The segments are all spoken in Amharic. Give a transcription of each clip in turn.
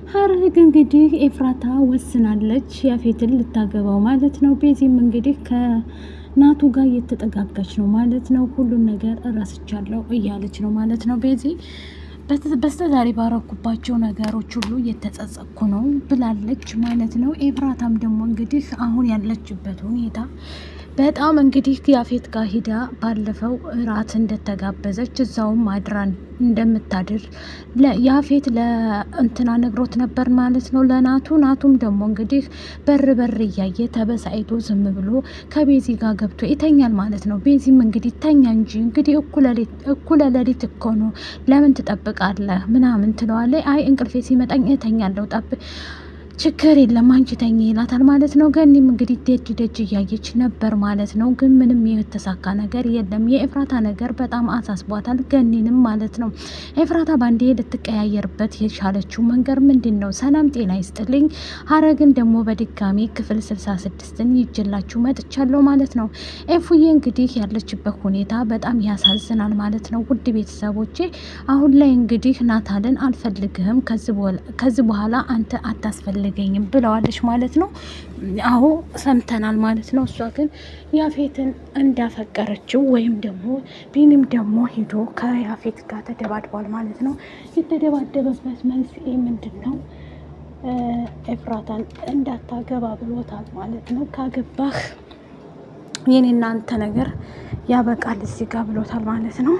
ሀረግ እንግዲህ ኤፍራታ ወስናለች ያፌትን ልታገባው ማለት ነው። ቤዚም እንግዲህ ከናቱ ጋር እየተጠጋጋች ነው ማለት ነው። ሁሉን ነገር እረስቻለሁ እያለች ነው ማለት ነው። ቤዚ በስተዛሬ ባረኩባቸው ነገሮች ሁሉ እየተጸጸኩ ነው ብላለች ማለት ነው። ኤፍራታም ደግሞ እንግዲህ አሁን ያለችበት ሁኔታ በጣም እንግዲህ ያፌት ጋር ሂዳ ባለፈው እራት እንደተጋበዘች እዛውም አድራን እንደምታድር ያፌት ለእንትና ነግሮት ነበር ማለት ነው ናቱም ደግሞ እንግዲህ በር እያየ ተበሳይቶ ዝም ብሎ ከቤዚ ጋር ገብቶ ይተኛል ማለት ነው። ቤዚም እንግዲህ ተኛ እንጂ እንግዲህ እኩለ ሌሊት እኮ ነው ለምን ትጠብቃለህ ምናምን ትለዋለች። አይ እንቅልፌ ሲመጣኝ እተኛለሁ ችግር የለም አንቺ ተኝ ይላታል ማለት ነው። ገኒም እንግዲህ ደጅ እያየች ነበር ማለት ነው። ግን ምንም የተሳካ ነገር የለም። የኤፍራታ ነገር በጣም አሳስቧታል ገኒንም ማለት ነው። ኤፍራታ ባንዴ ልትቀያየርበት የቻለችው መንገድ ምንድን ነው? ሰላም ጤና ይስጥልኝ። ሀረግን ደግሞ በድጋሚ ክፍል 66ን ይጅላችሁ መጥቻለሁ ማለት ነው። ኤፉዬ እንግዲህ ያለችበት ሁኔታ በጣም ያሳዝናል ማለት ነው። ውድ ቤተሰቦቼ አሁን ላይ እንግዲህ ናታልን አልፈልግህም ከዚህ በኋላ አንተ አታስፈልግ ገኝም ብለዋለች ማለት ነው። አዎ ሰምተናል ማለት ነው። እሷ ግን ያፌትን እንዳፈቀረችው ወይም ደግሞ ቢኒም ደግሞ ሂዶ ከያፌት ጋር ተደባድቧል ማለት ነው። የተደባደበበት መንስኤ ምንድን ነው? ኤፍራታን እንዳታገባ ብሎታል ማለት ነው። ካገባህ የኔ እናንተ ነገር ያበቃል እዚህ ጋር ብሎታል ማለት ነው።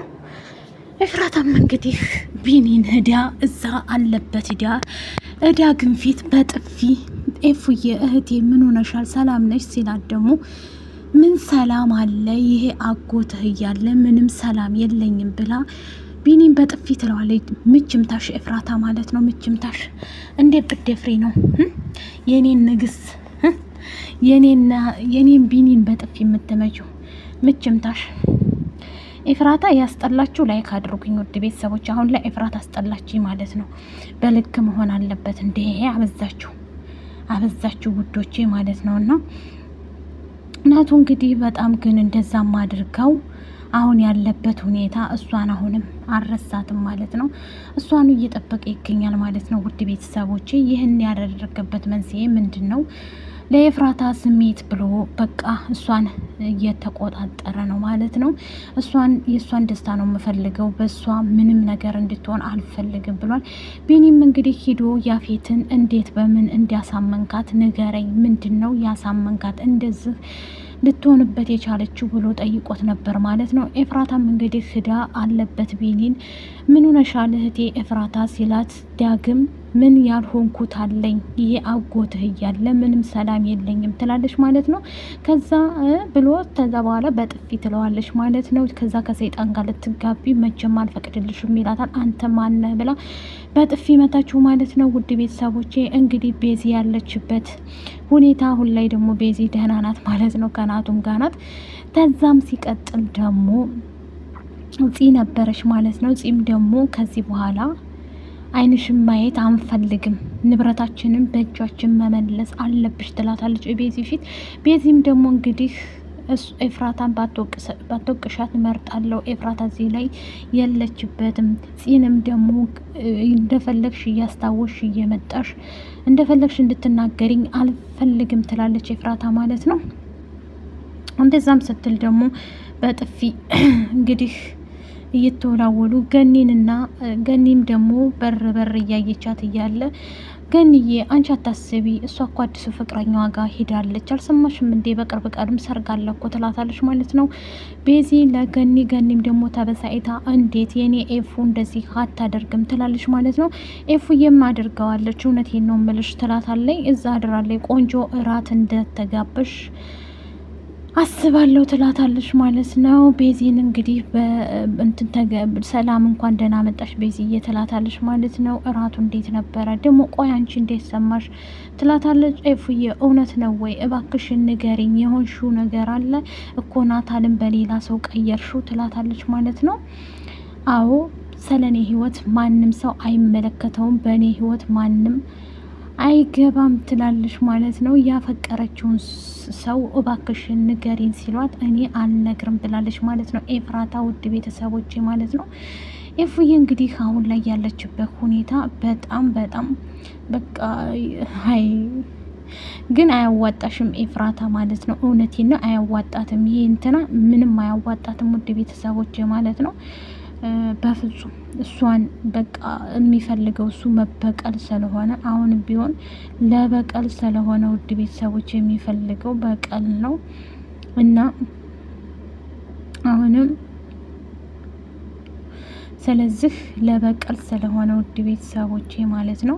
ኤፍራታም እንግዲህ ቢኒን ሂዳ እዛ አለበት ሂዳ እዳ ግንፊት በጥፊ ኤፉዬ እህቴ ምን ሆነሻል ሰላም ነሽ ሲላት ደግሞ ምን ሰላም አለ ይሄ አጎትህ እያለ ምንም ሰላም የለኝም ብላ ቢኒን በጥፊ ትለዋለች። ምችምታሽ ኤፍራታ ማለት ነው። ምችምታሽ እንዴት ብትደፍሪ ነው የኔን ንግስት የኔን ቢኒን በጥፊ የምትመጪው? ምችምታሽ ኤፍራታ ያስጠላችሁ ላይክ አድርጉኝ ውድ ቤተሰቦች። አሁን ላይ ኤፍራታ አስጠላችሁ ማለት ነው። በልክ መሆን አለበት እንዴ! አበዛችሁ ውዶቼ ማለት ነው። እና እናቱ እንግዲህ በጣም ግን እንደዛም አድርገው አሁን ያለበት ሁኔታ እሷን አሁንም አልረሳትም ማለት ነው። እሷን እየጠበቀ ይገኛል ማለት ነው። ውድ ቤተሰቦቼ ይህን ያደረገበት መንስኤ ምንድን ነው? ለኤፍራታ ስሜት ብሎ በቃ እሷን እየተቆጣጠረ ነው ማለት ነው። የእሷን ደስታ ነው የምፈልገው፣ በእሷ ምንም ነገር እንድትሆን አልፈልግም ብሏል። ቢኒም እንግዲህ ሂዶ ያፌትን እንዴት በምን እንዲያሳመንካት ንገረኝ፣ ምንድን ነው ያሳመንካት እንደዚህ ልትሆንበት የቻለችው ብሎ ጠይቆት ነበር ማለት ነው። ኤፍራታም እንግዲህ ሂዳ አለበት ቢኒን ምን ሆነሻል እህቴ ኤፍራታ ሲላት ዳግም ምን ያልሆንኩት አለኝ ይሄ አጎትህ እያለ ምንም ሰላም የለኝም ትላለች ማለት ነው። ከዛ በኋላ በጥፊ ትለዋለች ማለት ነው። ከዛ ከሰይጣን ጋር ልትጋቢ መቼም አልፈቅድልሽም ይላታል። አንተ ማነህ ብላ በጥፊ መታችሁ ማለት ነው። ውድ ቤተሰቦቼ እንግዲህ ቤዚ ያለችበት ሁኔታ አሁን ላይ ደግሞ ቤዚ ደህና ናት ማለት ነው። ከናቱም ጋር ናት። ከዛም ሲቀጥል ደግሞ ፂ ነበረች ማለት ነው። ፂም ደግሞ ከዚህ በኋላ አይንሽን ማየት አንፈልግም፣ ንብረታችንን በእጃችን መመለስ አለብሽ ትላታለች ቤዚ ፊት። ቤዚም ደግሞ እንግዲህ ኤፍራታን ባትወቅሻት እመርጣለሁ፣ ኤፍራታ እዚህ ላይ የለችበትም። ፂንም ደግሞ እንደፈለግሽ እያስታወሽ እየመጣሽ እንደፈለግሽ እንድትናገሪኝ አልፈልግም ትላለች ኤፍራታ ማለት ነው። እንደዛም ስትል ደግሞ በጥፊ እንግዲህ እየተወላወሉ ገኒም ደግሞ በር እያየቻት እያለ ገኒዬ አንቺ አታስቢ፣ እሷ እኮ አዲሱ ፍቅረኛዋ ጋር ሄዳለች፣ አልሰማሽም እንዴ? በቅርብ ቀንም ሰርግ አለ እኮ ትላታለች ማለት ነው ቤዚ ገኒም ደግሞ ተበሳይታ እንዴት የኔ ኤፉ እንደዚህ አታደርግም ትላለች ማለት ነው። ኤፉ የማደርገዋለች እውነቴን ነው የምልሽ ትላታለች። እዛ አድራለች ቆንጆ እራት እንደተጋበሽ አስባለሁ ትላታለች ማለት ነው። ቤዚን እንግዲህ ሰላም እንኳን ደህና መጣሽ ቤዚዬ ትላታለች ማለት ነው። እራቱ እንዴት ነበረ ደግሞ? ቆይ አንቺ እንዴት ሰማሽ? ትላታለች። ኤፉዬ እውነት ነው ወይ? እባክሽን ንገሪኝ፣ የሆንሽው ነገር አለ እኮ ናታልን በሌላ ሰው ቀየርሽው ትላታለች ማለት ነው። አዎ ስለኔ ህይወት ማንም ሰው አይመለከተውም፣ በእኔ ህይወት ማንም አይገባም ትላለች ማለት ነው። ያፈቀረችውን ሰው እባክሽን ንገሪን ሲሏት እኔ አልነግርም ብላለች ማለት ነው ኤፍራታ። ውድ ቤተሰቦቼ ማለት ነው ኤፉዬ እንግዲህ አሁን ላይ ያለችበት ሁኔታ በጣም በጣም በቃ ሀይ ግን አያዋጣሽም ኤፍራታ ማለት ነው። እውነቴን ነው አያዋጣትም። ይሄ እንትና ምንም አያዋጣትም። ውድ ቤተሰቦች ማለት ነው በፍጹም እሷን በቃ የሚፈልገው እሱ መበቀል ስለሆነ አሁንም ቢሆን ለበቀል ስለሆነ ውድ ቤተሰቦች የሚፈልገው በቀል ነው እና አሁንም ስለዚህ ለበቀል ስለሆነ ውድ ቤተሰቦቼ ማለት ነው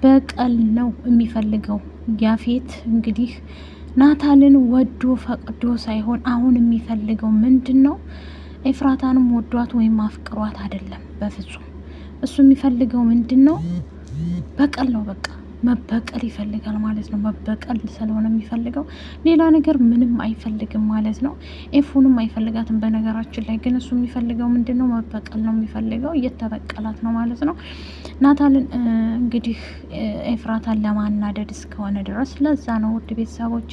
በቀል ነው የሚፈልገው ያፌት እንግዲህ ናታልን ወዶ ፈቅዶ ሳይሆን አሁን የሚፈልገው ምንድን ነው? ኤፍራታንም ወዷት ወይም አፍቅሯት አይደለም በፍጹም። እሱ የሚፈልገው ምንድን ነው? በቀል ነው። በቃ መበቀል ይፈልጋል ማለት ነው። መበቀል ስለሆነ የሚፈልገው ሌላ ነገር ምንም አይፈልግም ማለት ነው። ኤፉንም አይፈልጋትም በነገራችን ላይ ግን እሱ የሚፈልገው ምንድን ነው? መበቀል ነው የሚፈልገው። እየተበቀላት ነው ማለት ነው። ናታልን እንግዲህ ኤፍራታን ለማናደድ እስከሆነ ድረስ ለዛ ነው ውድ ቤተሰቦቼ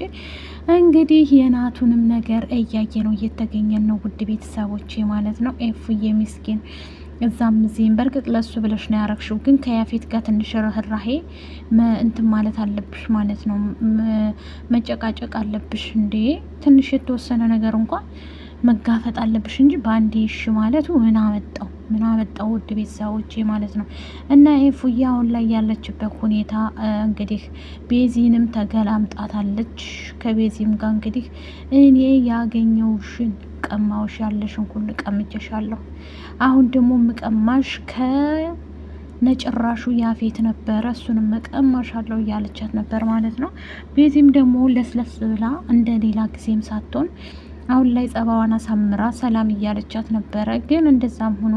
እንግዲህ የናቱንም ነገር እያየ ነው እየተገኘን ነው ውድ ቤተሰቦቼ ማለት ነው። ኤፉዬ ምስኪን እዛም እዚህም በርግጥ ለሱ ብለሽ ነው ያረግሽው፣ ግን ከያፌት ጋር ትንሽ ርህራሄ እንትን ማለት አለብሽ ማለት ነው። መጨቃጨቅ አለብሽ እንዴ! ትንሽ የተወሰነ ነገር እንኳን መጋፈጥ አለብሽ እንጂ በአንዴ እሺ ማለቱ ምን አመጣው ውድ ቤተሰቦቼ ማለት ነው። እና ኤፉዬ አሁን ላይ ያለችበት ሁኔታ እንግዲህ ቤዚንም ተገላምጣታለች። ከቤዚም ጋር እንግዲህ እኔ ያገኘውሽን ቀማውሽ ያለሽን ሁሉ ቀምቼሻለሁ፣ አሁን ደግሞ ምቀማሽ ከነጭራሹ ያፌት ነበረ፣ እሱንም መቀማሻለሁ እያለቻት ነበር ማለት ነው። ቤዚም ደግሞ ለስለስ ብላ እንደ ሌላ ጊዜም ሳትሆን አሁን ላይ ጸባዋን አሳምራ ሰላም እያለቻት ነበረ። ግን እንደዛም ሆኖ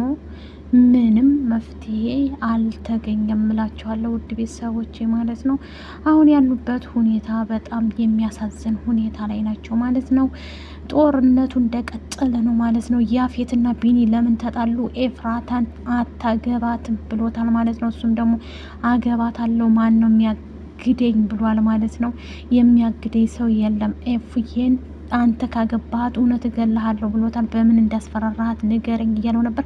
ምንም መፍትሄ አልተገኘም እላቸዋለሁ ውድ ቤተሰቦቼ ማለት ነው። አሁን ያሉበት ሁኔታ በጣም የሚያሳዝን ሁኔታ ላይ ናቸው ማለት ነው። ጦርነቱ እንደቀጠለ ነው ማለት ነው። ያፌትና ቢኒ ለምን ተጣሉ? ኤፍራታን አታገባትም ብሎታል ማለት ነው። እሱም ደግሞ አገባታለሁ ማን ነው የሚያግደኝ ብሏል ማለት ነው። የሚያግደኝ ሰው የለም ኤፍዬን አንተ ካገባሃት እውነት እገልሃለሁ ብሎታል። በምን እንዳስፈራራሃት ንገረኝ እያለው ነበር።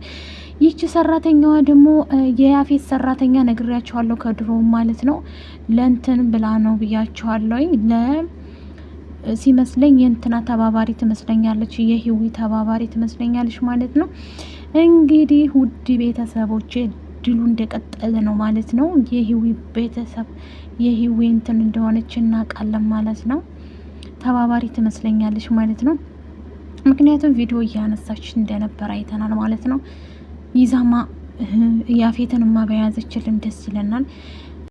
ይቺ ሰራተኛዋ ደግሞ የያፌት ሰራተኛ ነግሬያቸዋለሁ ከድሮ ማለት ነው። ለእንትን ብላ ነው ብያቸዋለሁ። ሲመስለኝ የእንትና ተባባሪ ትመስለኛለች፣ የህዊ ተባባሪ ትመስለኛለች ማለት ነው። እንግዲህ ውድ ቤተሰቦቼ ድሉ እንደቀጠለ ነው ማለት ነው። የህዊ ቤተሰብ የህዊ እንትን እንደሆነች እናውቃለን ማለት ነው። ተባባሪ ትመስለኛለች ማለት ነው። ምክንያቱም ቪዲዮ እያነሳች እንደነበር አይተናል ማለት ነው። ይዛማ ያፌትንማ በያዘችልን ደስ ይለናል።